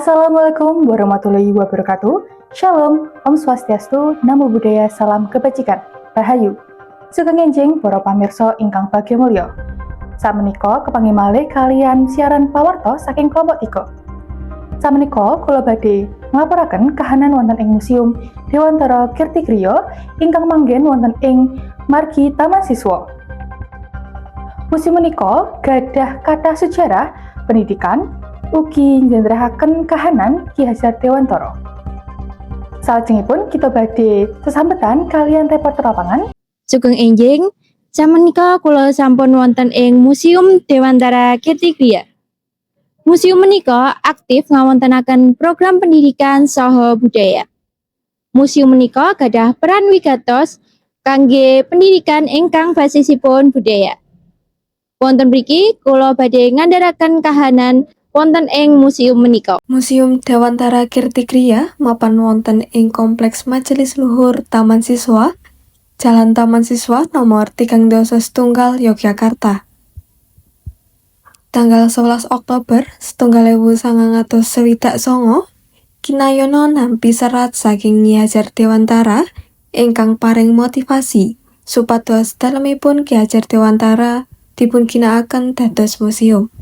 Assalamualaikum warahmatullahi wabarakatuh. Shalom, Om Swastiastu, Namo Buddhaya, Salam Kebajikan, Rahayu. Sugeng enjing para pamirsa ingkang bagya mulya. Samenika kepanggih malih kalian siaran pawarta saking kelompok 3. Samenika kula badhe nglapuraken kahanan wonten ing Museum Dewantara Kirtikriya ingkang manggen wonten ing margi Taman Siswa. Museum menika gadah kathah sejarah, pendidikan, ugi njlentrehake kahanan Ki Hajar Dewantara. Salajengipun kita badhe sesambetan kalian reporter lapangan. Sugeng enjing, samenika kula sampun wonten ing Museum Dewantara Kirtikriya. Museum menika aktif ngawontenaken program pendidikan saha budaya. Museum menika gadah peran wigatos kangge pendidikan ingkang basisipun budaya. Wonten mriki kula badhe ngandharaken kahanan wonten ing museum menika. Museum Dewantara Kirtikriya mapan wonten ing Kompleks Majelis Luhur Taman Siswa, Jalan Taman Siswa nomor 321 Yogyakarta. Tanggal 11 Oktober 1969, Kinayono nampi serat saking Ki Hajar Dewantara ingkang paring motivasi supados dalemipun Ki Hajar Dewantara dipun ginakaken dados museum.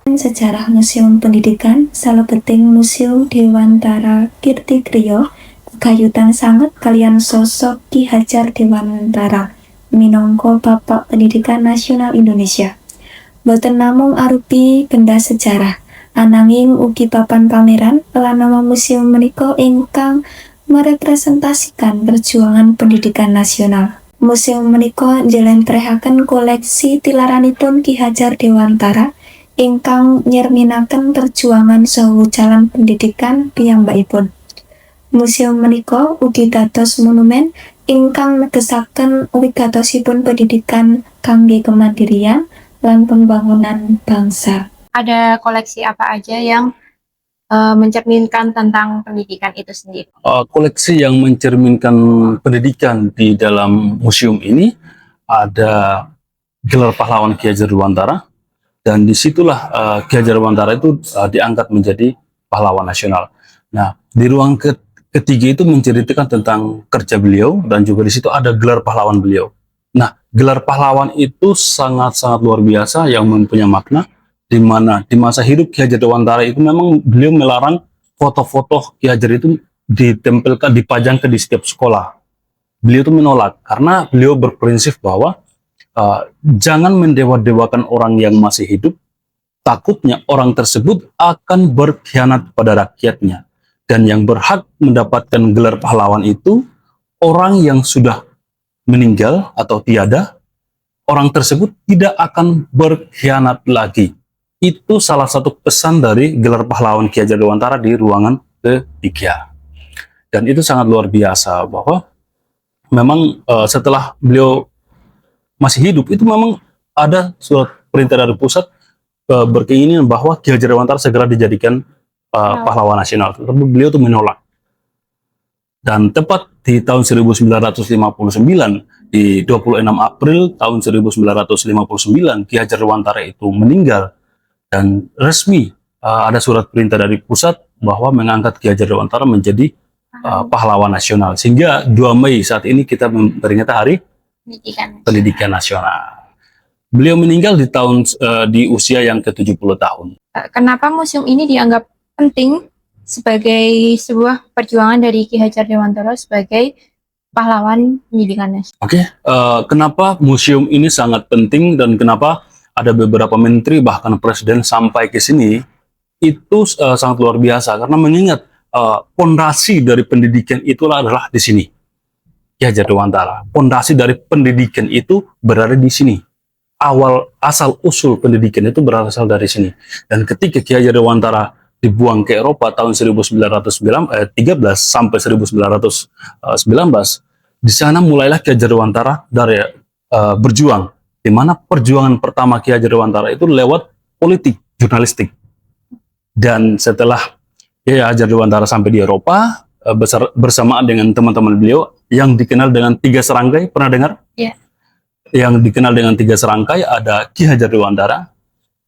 Sejarah Museum Pendidikan salebeting Museum Dewantara Kirtikriya gegayutan sanget kalian sosok Ki Hajar Dewantara minangka Bapak Pendidikan Nasional Indonesia. Boten namung arupi benda sejarah, ananging ugi papan pameran lan nama museum menika ingkang merepresentasikan perjuangan pendidikan nasional. Museum menika njlentrehaken koleksi tilaranipun Ki Hajar Dewantara ingkang nyerminaken perjuangan saha jalan pendidikan piyambakipun. Museum menika ugi dados monumen ingkang negesaken wigatosipun pendidikan kangge kemandirian lan pembangunan bangsa. Ada koleksi apa aja yang mencerminkan tentang pendidikan itu sendiri? Koleksi yang mencerminkan pendidikan di dalam museum ini ada gelar pahlawan Ki Hajar Dewantara, dan disitulah Ki Hajar Dewantara itu diangkat menjadi pahlawan nasional. Nah, di ruang ketiga itu menceritakan tentang kerja beliau, dan juga di situ ada gelar pahlawan beliau. Nah, gelar pahlawan itu sangat-sangat luar biasa yang mempunyai makna, di mana di masa hidup Ki Hajar Dewantara itu memang beliau melarang foto-foto Ki Hajar itu ditempelkan, dipajangkan di setiap sekolah. Beliau itu menolak karena beliau berprinsip bahwa jangan mendewa-dewakan orang yang masih hidup, takutnya orang tersebut akan berkhianat pada rakyatnya, dan yang berhak mendapatkan gelar pahlawan itu orang yang sudah meninggal atau tiada. Orang tersebut tidak akan berkhianat lagi. Itu salah satu pesan dari gelar pahlawan Ki Hajar Dewantara di ruangan ketiga, dan itu sangat luar biasa bahwa memang setelah beliau masih hidup itu memang ada surat perintah dari pusat berkeinginan bahwa Ki Hajar Dewantara segera dijadikan pahlawan nasional, tapi beliau itu menolak. Dan tepat di tahun 1959, di 26 April tahun 1959, Ki Hajar Dewantara itu meninggal, dan resmi ada surat perintah dari pusat bahwa mengangkat Ki Hajar Dewantara menjadi pahlawan nasional, sehingga 2 Mei saat ini kita memperingati Hari Pendidikan Nasional. Beliau meninggal di usia yang ke-70 tahun. Kenapa museum ini dianggap penting sebagai sebuah perjuangan dari Ki Hajar Dewantara sebagai pahlawan pendidikan nasional? Kenapa museum ini sangat penting dan kenapa ada beberapa menteri bahkan presiden sampai ke sini, itu sangat luar biasa karena mengingat pondasi dari pendidikan itu adalah di sini. Ki Hajar Dewantara, pondasi dari pendidikan itu berada di sini. Asal usul pendidikan itu berasal dari sini. Dan ketika Ki Hajar Dewantara dibuang ke Eropa tahun 1913 sampai 1919, di sana mulailah Ki Hajar Dewantara berjuang, di mana perjuangan pertama Ki Hajar Dewantara itu lewat politik, jurnalistik. Dan setelah Ki Hajar Dewantara sampai di Eropa, bersamaan dengan teman-teman beliau yang dikenal dengan 3 serangkai, pernah dengar? Iya. Yang dikenal dengan 3 serangkai ada Ki Hajar Dewantara,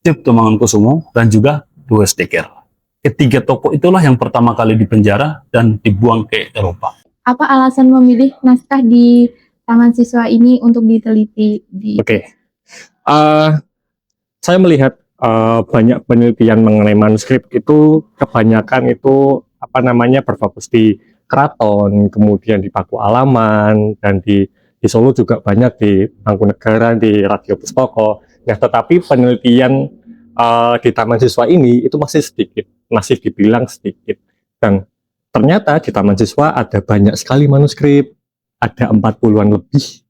Cipto Mangunkusumo, dan juga Louis Dekker. ketiga tokoh itulah yang pertama kali dipenjara dan dibuang ke Eropa. Apa alasan memilih naskah di Taman Siswa ini untuk diteliti di Oke. Saya melihat banyak penelitian mengenai manuskrip itu kebanyakan itu berfokus di keraton, kemudian di Paku Alaman, dan di Solo juga banyak di Mangkunegaran, di Radio Pustaka. Nah, tetapi penelitian di Taman Siswa ini itu masih sedikit, masih dibilang sedikit. Dan ternyata di Taman Siswa ada banyak sekali manuskrip, ada 40-an lebih.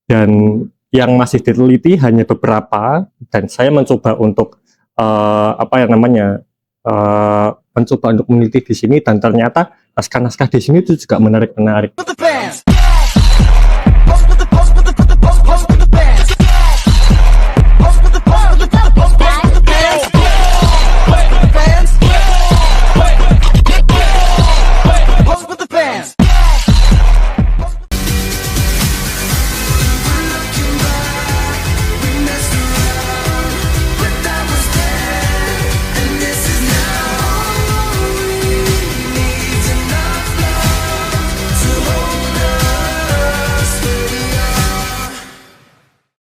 Dan yang masih diteliti hanya beberapa, dan saya mencoba untuk mencoba untuk meneliti di sini, dan ternyata naskah-naskah di sini itu juga menarik-menarik.